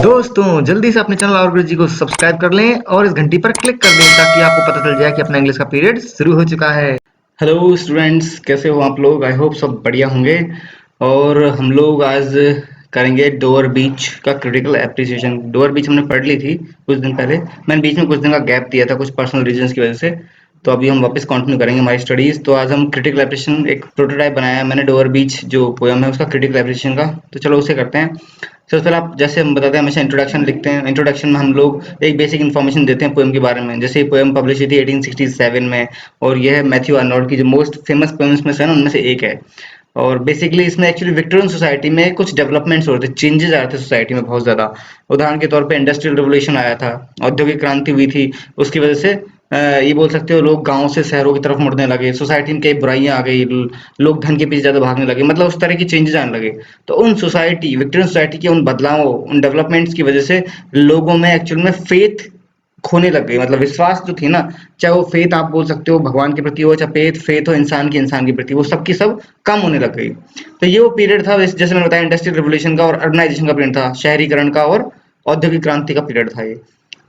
दोस्तों जल्दी से अपने चैनल और गुरु जी को सब्सक्राइब कर लें और इस घंटी पर क्लिक कर दें ताकि आपको पता चल जाए कि अपना इंग्लिश का पीरियड शुरू हो चुका है। हेलो स्टूडेंट्स, कैसे हो आप लोग? आई होप सब बढ़िया होंगे। और हम लोग आज करेंगे डोअर बीच का क्रिटिकल एप्रिसिएशन। डोअर बीच हमने पढ़ ली थी कुछ दिन पहले। मैंने बीच में कुछ दिन का गैप दिया था कुछ पर्सनल रीजंस की वजह से, तो अभी हम वापस कंटिन्यू करेंगे हमारी स्टडीज। तो आज हम क्रिटिकल एप्रिसिएशन एक प्रोटोटाइप बनाया है मैंने, डोअर बीच जो पोएम है उसका क्रिटिकल एप्रिसिएशन का। तो चलो उसे करते हैं। सबसे पहले आप, जैसे हम बताते हैं हमेशा इंट्रोडक्शन लिखते हैं। इंट्रोडक्शन में हम लोग एक बेसिक इन्फॉर्मेशन देते हैं पोएम के बारे में। जैसे ये पोएम पब्लिश हुई थी 1867 में और यह है मैथ्यू आर्नोल्ड की जो मोस्ट फेमस पोएम्स में से है ना, उनमें से एक है। और बेसिकली इसमें एक्चुअली विक्टोरियन सोसाइटी में कुछ डेवलपमेंट्स हो रहे थे, चेंजेस आ रहे थे सोसाइटी में बहुत ज़्यादा। उदाहरण के तौर पे इंडस्ट्रियल रिवोल्यूशन आया था, औद्योगिक क्रांति हुई थी। उसकी वजह से ये बोल सकते हो लोग गाँव से शहरों की तरफ मुड़ने लगे, सोसाइटी में कई बुराइयाँ आ गई, लोग धन के पीछे ज़्यादा भागने लगे, मतलब उस तरह की चेंजेस आने लगे। तो उन सोसाइटी, विक्टोरियन सोसाइटी के उन बदलावों, उन डेवलपमेंट्स की वजह से लोगों में एक्चुअल में फेथ खोने लग गई। मतलब विश्वास जो थी ना, चाहे वो फेथ आप बोल सकते हो भगवान के प्रति हो, चाहे फेथ फेथ हो इंसान के प्रति, वो सब की सब कम होने लग गई। तो ये वो पीरियड था, जैसे मैंने बताया, इंडस्ट्रियल रिवोल्यूशन का और अर्बनाइजेशन का पीरियड था, शहरीकरण का और औद्योगिक क्रांति का पीरियड था ये।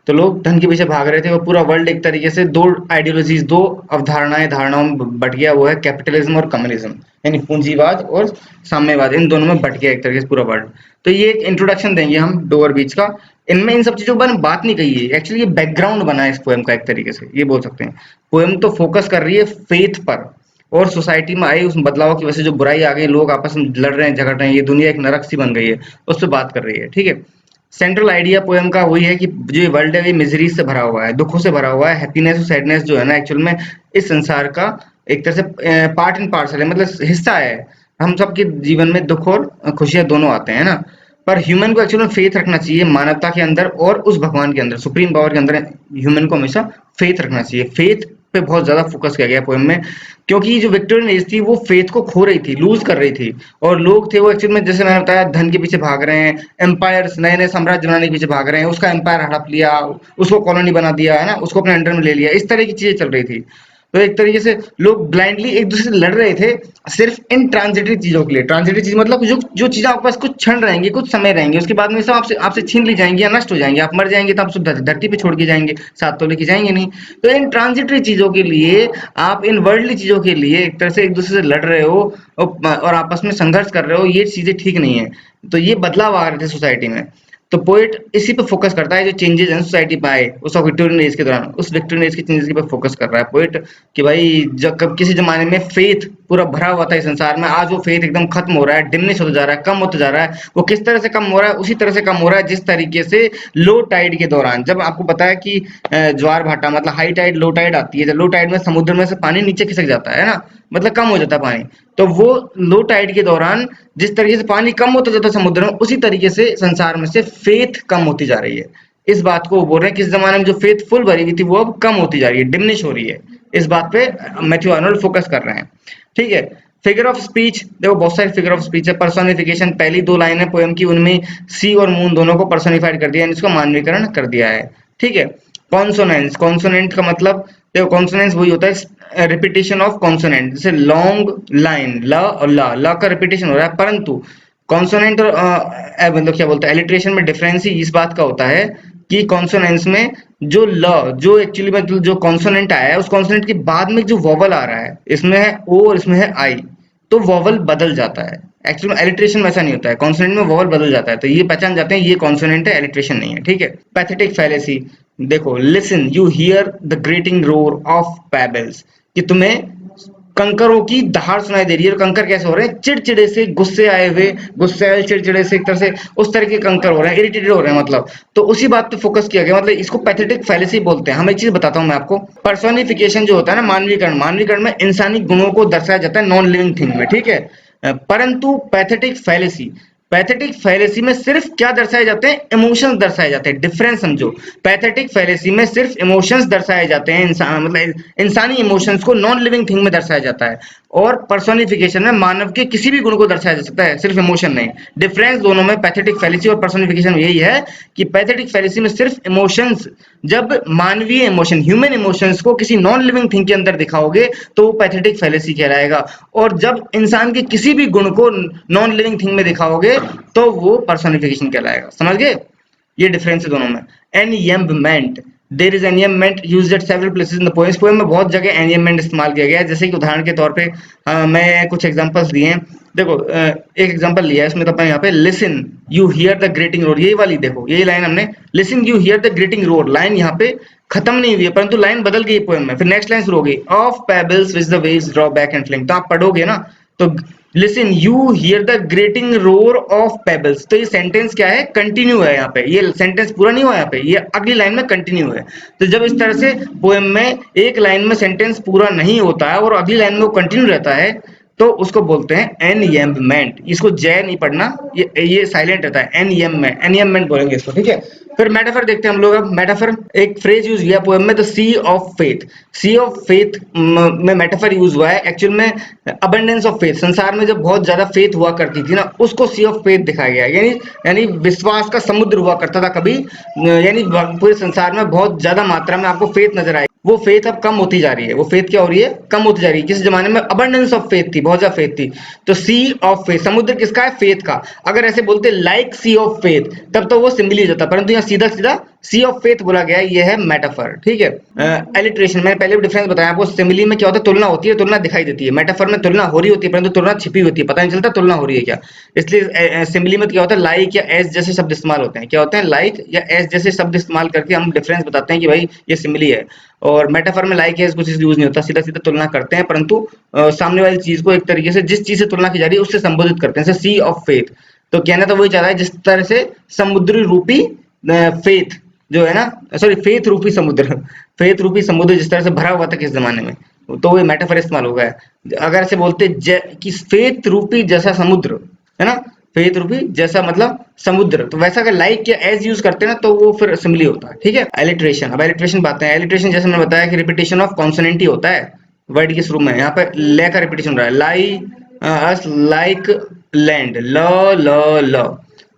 तो लोग धन के पीछे भाग रहे थे और पूरा वर्ल्ड एक तरीके से दो आइडियोलॉजीज, दो अवधारणाएं, धारणाओं में बट गया। वो है कैपिटलिज्म और कम्युनिज्म, यानी पूंजीवाद और साम्यवाद। इन दोनों में बट गया एक तरीके से पूरा वर्ल्ड। तो ये एक इंट्रोडक्शन देंगे हम डोअर बीच का। इनमें इन सब चीजों के बारे में बात नहीं कही है, एक्चुअली ये बैकग्राउंड बना है इस पोएम का, एक तरीके से ये बोल सकते हैं। पोएम तो फोकस कर रही है फेथ पर और सोसाइटी में आए उस बदलाव की वजह से जो बुराई आ गई, लोग आपस में लड़ रहे हैं, झगड़ रहे हैं, ये दुनिया एक नरक सी बन गई है, उस पर बात कर रही है। ठीक है। सेंट्रल आइडिया पोएम का वही है कि जो ये वर्ल्ड है ये मिजरी से भरा हुआ है, दुखों से भरा हुआ है। हैप्पीनेस और सैडनेस जो है ना, एक्चुअल में इस संसार का एक तरह से पार्ट एंड पार्सल है, मतलब हिस्सा है। हम सबके जीवन में दुख और खुशियां दोनों आते हैं ना। पर ह्यूमन को एक्चुअल में फेथ रखना चाहिए मानवता के अंदर और उस भगवान के अंदर, सुप्रीम पावर के अंदर। ह्यूमन को हमेशा फेथ रखना चाहिए। फेथ पे बहुत ज्यादा फोकस किया गया पोएम में, क्योंकि जो विक्टोरियन एज थी वो फेथ को खो रही थी, लूज कर रही थी। और लोग थे वो एक्चुअल में, जैसे मैंने बताया, धन के पीछे भाग रहे हैं, एम्पायर्स, नए नए साम्राज्य बनाने के पीछे भाग रहे हैं, उसका एम्पायर हड़प लिया, उसको कॉलोनी बना दिया है ना, उसको अपने अंडर में ले लिया, इस तरह की चीजें चल रही थी। तो एक तरीके से लोग ब्लाइंडली एक दूसरे से लड़ रहे थे सिर्फ इन ट्रांजिटरी चीजों के लिए। ट्रांजिटरी चीज मतलब जो जो चीजें आपके पास कुछ क्षण रहेंगी, कुछ समय रहेंगे, उसके बाद में सब आपसे आपसे छीन ली जाएंगी या नष्ट हो जाएंगी। आप मर जाएंगे तो आप सब धरती पे छोड़ के जाएंगे, साथ तो लेके जाएंगे नहीं। तो इन ट्रांजिटरी चीजों के लिए, आप इन वर्ल्डली चीजों के लिए एक तरह से एक दूसरे से लड़ रहे हो और आपस में संघर्ष कर रहे हो, ये चीजें ठीक नहीं है। तो ये बदलाव आ रहे थे सोसाइटी में। तो पोएट इसी पे फोकस करता है, जो चेंजेस हैं सोसाइटी में आए उस विक्टोरियन एज के दौरान, उस विक्टोरियन एज के चेंजेस पे फोकस कर रहा है पोएट। कि भाई जब कब किसी जमाने में फेथ पूरा भरा हुआ था इस संसार में, आज वो फेथ एकदम खत्म हो रहा है, डिमिनिश होता जा रहा है, कम होता जा रहा है। वो किस तरह से कम हो रहा है? उसी तरह से कम हो रहा है जिस तरीके से लो टाइड के दौरान, जब आपको पता है कि ज्वार भाटा मतलब हाई टाइड लो टाइड आती है, जब लो टाइड में समुद्र में से पानी नीचे खिसक जाता है ना, मतलब कम हो जाता है पानी। तो वो लो टाइड के दौरान जिस तरीके से पानी कम होता जाता है समुद्र में, उसी तरीके से संसार में से फेथ कम होती जा रही है। इस बात को वो बोल रहे हैं कि इस जमाने में जो फेथ फुल भरी हुई थी वो अब कम होती जा रही है, डिमिनिश हो रही है। इस बात पे मैथ्यू आर्नोल्ड फोकस कर रहे हैं। ठीक है। फिगर ऑफ स्पीच, देखो बहुत सारी फिगर ऑफ स्पीच है। पर्सोनिफिकेशन, पहली दो लाइनें पोएम की, उनमें सी और मून दोनों को पर्सोनिफाइड कर दिया, यानी इसको मानवीकरण कर दिया है। ठीक है। कॉन्सोनेंस, कॉन्सोनेंट का मतलब, देखो कॉन्सोनेंस वही होता है रिपीटेशन ऑफ कॉन्सोनेंट। जैसे लॉन्ग लाइन ल और ला का रिपीटेशन हो रहा है, परंतु कॉन्सोनेंट और मतलब क्या बोलते हैं, एलिट्रेशन में डिफरेंस ही इस बात का होता है कि कॉन्सोनेंट्स में जो ल, जो एक्चुअली मतलब जो कॉन्सोनेंट आया है, उस कॉन्सोनेंट के बाद में जो वोवल आ रहा है, इसमें है ओ और इसमें है आई, तो वोवल बदल जाता है। एक्चुअली में एलिट्रेशन में ऐसा नहीं होता है, कॉन्सोनेंट में वोवल बदल जाता है, तो ये पहचान जाते हैं ये कॉन्सोनेंट है, एलिट्रेशन नहीं है। ठीक है। पैथेटिक फैलेसी, देखो listen you hear the grating roar of pebbles, कि तुम्हें कंकरों की दहाड़ सुनाई दे रही है। और कंकर कैसे हो रहे हैं? चिड़चिड़े से, गुस्से आए हुए, गुस्से आए चिड़चिड़े से, एक तरह से उस तरह के कंकर हो रहे हैं, इरिटेटेड हो रहे हैं मतलब। तो उसी बात पे फोकस किया गया, मतलब इसको पैथेटिक फैलेसी बोलते हैं। हम एक चीज बताता हूँ मैं आपको, पर्सोनिफिकेशन जो होता है ना, मानवीकरण, मानवीकरण में इंसानी गुणों को दर्शाया जाता है नॉन लिविंग थिंग में। ठीक है। परंतु पैथेटिक फैलेसी में सिर्फ क्या दर्शाए जाते हैं? इमोशंस दर्शाए जाते हैं। डिफरेंस समझो, पैथेटिक फैलेसी में सिर्फ इमोशंस दर्शाए जाते हैं, इंसान मतलब इंसानी इमोशंस को नॉन लिविंग थिंग में दर्शाया जाता है। और पर्सोनिफिकेशन में मानव के किसी भी गुण को दर्शाया जा सकता है, सिर्फ इमोशन नहीं। डिफरेंस दोनों में पैथेटिक फैलेसी और पर्सोनिफिकेशन में यही है कि पैथेटिक फैलेसी में सिर्फ इमोशंस, जब मानवीय इमोशन, ह्यूमन इमोशंस को किसी नॉन लिविंग थिंग के अंदर दिखाओगे तो वो पैथेटिक फैलेसी कहलाएगा। और जब इंसान के किसी भी गुण को नॉन लिविंग थिंग में दिखाओगे तो वो पर्सोनिफिकेशन कहलाएगा। समझ गए? ये डिफरेंस है दोनों में। Enjambment, there is enjambment used at several places in the poem. Poem में बहुत जगह एनयम्बमेंट इस्तेमाल किया गया है। जैसे कि उदाहरण के तौर पे मैं कुछ एग्जांपल्स दिए हैं। देखो एक एग्जांपल लिया है इसमें, तो अपन यहाँ पे listen you hear the grating road, यही वाली देखो, यही लाइन हमने, listen you hear the grating road, line यहाँ पे खत्म नहीं हुई है परंतु लाइन बदल गई पोएम में। फिर नेक्स्ट लाइन शुरू हो गई, of pebbles which the waves draw back and fling. तो आप पढ़ोगे ना तो listen you hear the grating roar of pebbles, तो ये सेंटेंस क्या है, कंटिन्यू है। यहाँ पे ये सेंटेंस पूरा नहीं हुआ, यहाँ पे ये अगली लाइन में कंटिन्यू है। तो जब इस तरह से पोएम में एक लाइन में सेंटेंस पूरा नहीं होता है और अगली लाइन में वो कंटिन्यू रहता है तो उसको बोलते हैं एनयम्बमेंट। इसको जय नहीं पढ़ना, ये साइलेंट रहता है, एनयम्बमेंट, एनयम्बमेंट बोलेंगे इसको, ठीक है। फिर मेटाफर देखते हैं हम लोग। अब मेटाफर एक फ्रेज यूज किया पोएम में, the sea of faith. Sea of faith में मेटाफर यूज हुआ है। एक्चुअल में अबंडेंस ऑफ फेथ, संसार में जब बहुत ज्यादा फेथ हुआ करती थी ना, उसको सी ऑफ फेथ दिखाया गया है। यानी विश्वास का समुद्र हुआ करता था कभी, यानी पूरे संसार में बहुत ज्यादा मात्रा में आपको फेथ नजर आएगी। वो फेथ अब कम होती जा रही है। वो फेथ क्या हो रही है, कम होती जा रही है। किस जमाने में अबंडेंस ऑफ फेथ थी, बहुत ज्यादा फेथ थी। तो सी ऑफ फेथ, समुद्र किसका है, फेथ का। अगर ऐसे बोलते लाइक सी ऑफ फेथ तब तो वो सिंबल हो जाता, परंतु यहाँ सीधा सीधा सी ऑफ फेथ बोला गया है, ये है मेटाफर, ठीक है। एलिट्रेशन, मैंने पहले भी डिफरेंस बताया आपको। सिमिली में क्या होता है, तुलना होती है, तुलना दिखाई देती है। मेटाफर में तुलना हो रही होती है परंतु तुलना छिपी होती है, पता नहीं चलता तुलना हो रही है क्या। इसलिए सिमिली में क्या होता है, लाइक या एस जैसे शब्द इस्तेमाल होते हैं। क्या होते हैं, लाइक या एस जैसे शब्द इस्तेमाल करके हम डिफरेंस बताते हैं कि भाई ये सिमिली है। और मेटाफर में लाइक एस कुछ यूज नहीं होता, सीधा सीधा तुलना करते हैं, परंतु सामने वाली चीज को एक तरीके से जिस चीज से तुलना की जा रही है उससे संबोधित करते हैं। जैसे सी ऑफ फेथ, तो कहना तो वही चाह रहा है जिस तरह से समुद्री रूपी फेथ जो है ना, सॉरी फेथ रूपी समुद्र, फेथ रूपी समुद्र जिस तरह से भरा हुआ था किस जमाने में, तो वो मेटाफर इस्तेमाल हो गया है। अगर ऐसे बोलते कि फेथ रूपी जैसा समुद्र है ना, फेथ रूपी जैसा मतलब समुद्र, तो वैसा अगर लाइक या एज यूज करते हैं ना तो वो फिर सिमिली होता है, ठीक है। एलिट्रेशन, अब एलिट्रेशन बात है। एलिट्रेशन जैसे मैंने बताया कि रिपीटेशन ऑफ कॉन्सोनेंट ही होता है वर्ड के शुरू में। यहाँ पे ले का रिपीटेशन हो रहा है, लाई अस लाइक लैंड, ल ल ल,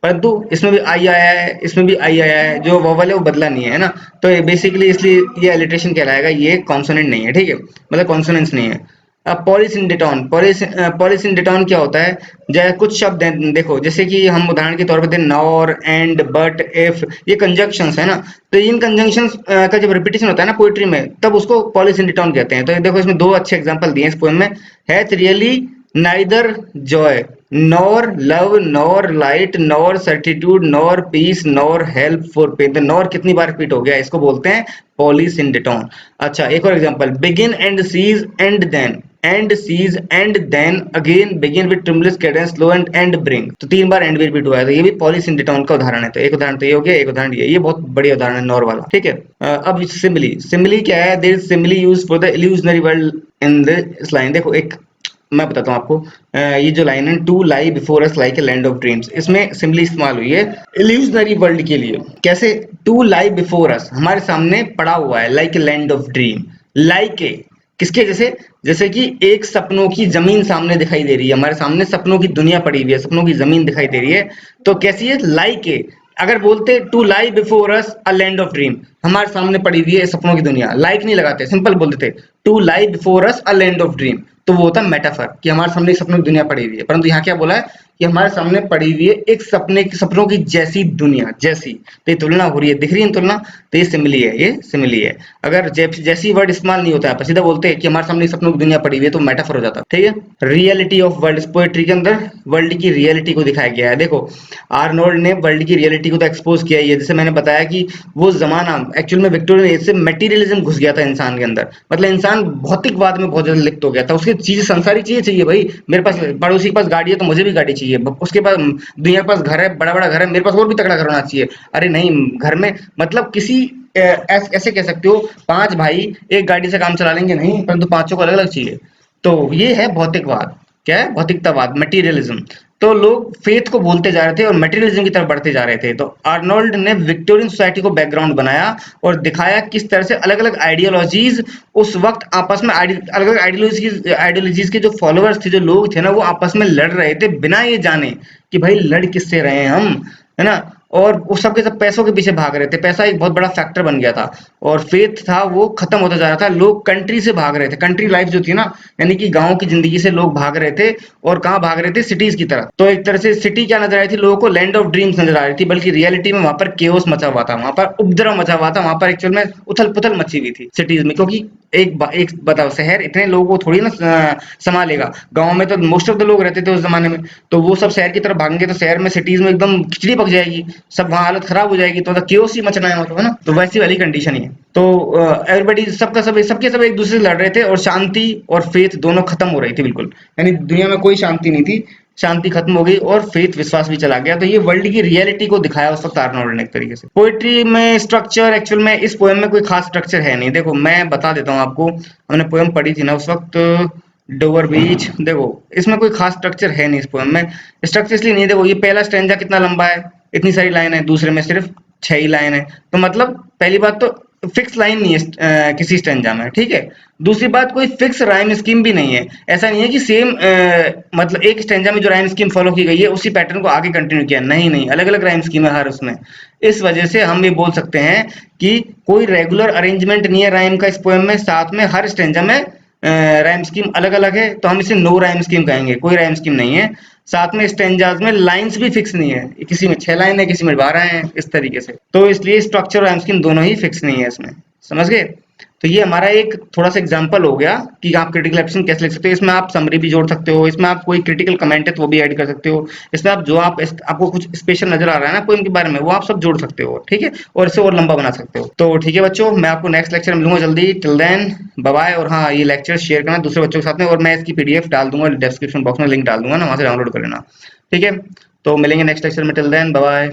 परंतु इसमें भी आई आया है, इसमें भी आई आया है, जो वोवल है वो बदला नहीं है ना। तो ये बेसिकली इसलिए ये एलिट्रेशन कहलाएगा, ये कॉन्सोनेंट नहीं है, ठीक है, मतलब कॉन्सोनेंट्स नहीं है। अब पॉलीसिंडेटोन, पॉलीसिंडेटोन क्या होता है, जैसे कुछ शब्द हैं देखो, जैसे कि हम उदाहरण के तौर पर दें नॉर, एंड, बट, इफ, ये कंजंक्शंस है ना। तो इन कंजंक्शंस का जब रिपीटेशन होता है ना पोएट्री में, तब उसको पॉलीसिंडेटोन कहते हैं। तो ये देखो इसमें दो अच्छे एग्जांपल दिए हैं इस पोएम में, hath really neither joy nor love nor light nor certitude nor peace nor help for pain. तो नॉर कितनी बार रिपीट हो गया, इसको बोलते हैं पॉलीसिंडेटोन। अच्छा एक और example, begin and cease and then, and cease and then again begin with tremulous cadence slow and bring. तो तीन बार एंड भी रिपीट हुआ है, तो ये भी पॉलीसिंडेटोन का उदाहरण है। तो एक उदाहरण तो ये हो गया, एक उदाहरण ये बहुत बढ़िया उदाहरण है नॉर वाला, ठीक है। अब सिमिली, सिमिली क्या है, there is simile used for the illusionary world in this line. देखो एक मैं बताता हूँ आपको, ये जो लाइन है, to lie before us like a land of dreams, इसमें सिंपली इस्तेमाल हुई है इल्यूजनरी वर्ल्ड के लिए। कैसे, टू लाई बिफोर अस, हमारे सामने पड़ा हुआ है, like a land of dream, like a किसके जैसे, जैसे कि एक सपनों की जमीन सामने दिखाई दे रही है, हमारे सामने सपनों की दुनिया पड़ी हुई है, सपनों की जमीन दिखाई दे रही है। तो कैसी है, लाइक ए। अगर बोलते to lie before us a land of dream, हमारे सामने पड़ी हुई है सपनों की दुनिया, लाइक नहीं लगाते, सिंपल बोल देते to lie before us a land of dream, तो वो होता मेटाफर कि हमारे सामने सपनों की दुनिया पड़ी हुई है। परंतु यहाँ क्या बोला है कि हमारे सामने पड़ी हुई है एक सपनों की जैसी दुनिया, जैसी, तो ये तुलना हो रही है, दिख रही है तुलना, तो ये सिमिली है, ये सिमिली है। अगर जैसी वर्ड इस्तेमाल नहीं होता है, सीधा बोलते हैं कि हमारे सामने सपनों की दुनिया पड़ी हुई है, तो मेटाफर हो जाता है, ठीक है। रियलिटी ऑफ वर्ल्ड, पोएट्री के अंदर वर्ल्ड की रियलिटी को दिखाया गया है। देखो आर्नोल्ड ने वर्ल्ड की रियलिटी को तो एक्सपोज किया ही है। जैसे मैंने बताया कि वो जमाना एक्चुअल में विक्टोरियन एज से मटेरियलिज्म घुस गया था इंसान के अंदर, मतलब इंसान भौतिकवाद में बहुत ज्यादा लिप्त हो गया था। उसकी चीजें, संसारी चीजें चाहिए भाई, मेरे पास पड़ोसी के पास गाड़ी है तो मुझे भी गाड़ी चाहिए, उसके पास दुनिया के पास घर है, बड़ा बड़ा घर है, मेरे पास और भी तगड़ा घर होना चाहिए। अरे नहीं, घर में मतलब किसी ऐसे कह सकते हो, पांच भाई एक गाड़ी से काम चला लेंगे नहीं, परंतु पांचों को अलग अलग चाहिए। तो ये है भौतिकवाद, क्या है, भौतिकतावाद, मटेरियलिज्म। तो लोग फेथ को भूलते जा रहे थे और मटेरियलिज्म की तरफ बढ़ते जा रहे थे। तो आर्नोल्ड ने विक्टोरियन सोसाइटी को बैकग्राउंड बनाया और दिखाया किस तरह से अलग अलग आइडियोलॉजीज उस वक्त आपस में, अलग अलग आइडियोलॉजीज के जो फॉलोअर्स थे, जो लोग थे ना, वो आपस में लड़ रहे थे बिना ये जाने कि भाई लड़ किससे रहे हैं हम, है ना। और वो सबके सब पैसों के पीछे भाग रहे थे, पैसा एक बहुत बड़ा फैक्टर बन गया था और फेथ था वो खत्म होता जा रहा था। लोग कंट्री से भाग रहे थे, कंट्री लाइफ जो थी ना, यानी कि गांव की जिंदगी से लोग भाग रहे थे और कहाँ भाग रहे थे, सिटीज की तरफ। तो एक तरह से सिटी क्या नजर आई थी लोगों को, लैंड ऑफ ड्रीम्स नजर आ रही थी, बल्कि रियलिटी में वहां पर केओस मचा हुआ था, वहां पर उपद्रव मचा हुआ था, वहां पर एक्चुअल में उथल पुथल मची हुई थी सिटीज में। क्योंकि एक बताओ, शहर इतने लोगों को थोड़ी ना संभालेगा, गांव में तो मोस्ट ऑफ द लोग रहते थे उस जमाने में, तो वो सब शहर की तरफ भागेंगे तो शहर में सिटीज में एकदम खिचड़ी पक जाएगी, सब वहां हालत खराब हो जाएगी, तो केओस ही मचना है, मतलब है ना। तो वैसी वाली कंडीशन ही है। तो एवरीबडी सबका सब सबके सब एक दूसरे से लड़ रहे थे और शांति और फेथ दोनों खत्म हो रही थी बिल्कुल, यानी दुनिया में कोई शांति नहीं थी, शांति खत्म हो गई और फेथ विश्वास भी चला गया। तो ये वर्ल्ड की रियलिटी को दिखाया उस वक्त आर्नोल्ड ने एक तरीके से। पोइट्री में स्ट्रक्चर, एक्चुअल में इस पोएम में कोई खास स्ट्रक्चर है नहीं। देखो मैं बता देता हूँ आपको, हमने पोएम पढ़ी थी ना उस वक्त, डोवर बीच। देखो इसमें कोई खास स्ट्रक्चर है नहीं इस पोएम में। स्ट्रक्चर इसलिए नहीं, देखो ये पहला स्टैंजा कितना लंबा है, इतनी सारी लाइन है, दूसरे में सिर्फ 6 ही लाइन है, तो मतलब पहली बात तो फिक्स लाइन नहीं है किसी स्टैंजा में, ठीक है। दूसरी बात कोई फिक्स राइम स्कीम भी नहीं है, ऐसा नहीं है कि सेम मतलब एक स्टैंजा में जो राइम स्कीम फॉलो की गई है उसी पैटर्न को आगे कंटिन्यू किया, नहीं नहीं, अलग अलग राइम स्कीम है हर उसमें। इस वजह से हम ये बोल सकते हैं कि कोई रेगुलर अरेंजमेंट नहीं है राइम का इस पोएम में, साथ में हर स्टैंजा में राइम स्कीम अलग अलग है, तो हम इसे नो राइम स्कीम कहेंगे, कोई राइम स्कीम नहीं है। साथ में स्टेंजाज में लाइंस भी फिक्स नहीं है, किसी में 6 लाइन है, किसी में 12 है, इस तरीके से। तो इसलिए स्ट्रक्चर और राइम स्कीम दोनों ही फिक्स नहीं है इसमें, समझ गए। तो ये हमारा एक थोड़ा सा एग्जांपल हो गया कि आप क्रिटिकल एप्लीकेशन कैसे लिख सकते हो। इसमें आप समरी भी जोड़ सकते हो, इसमें आप कोई क्रिटिकल कमेंट है तो वो भी ऐड कर सकते हो, इसमें आप जो आपको कुछ स्पेशल नजर आ रहा है ना पोएम के बारे में, वो आप सब जोड़ सकते हो, ठीक है, और इसे और लंबा बना सकते हो। तो ठीक है बच्चों, मैं आपको नेक्स्ट लेक्चर में मिलूंगा जल्दी। Till then bye bye. और हाँ, ये लेक्चर शेयर करना दूसरे बच्चों के साथ में, और मैं इसकी पीडीएफ डाल दूंगा डिस्क्रिप्शन बॉक्स में, लिंक डाल दूंगा ना, वहां से डाउनलोड कर लेना, ठीक है। तो मिलेंगे नेक्स्ट लेक्चर में, टिल देन बाय बाय।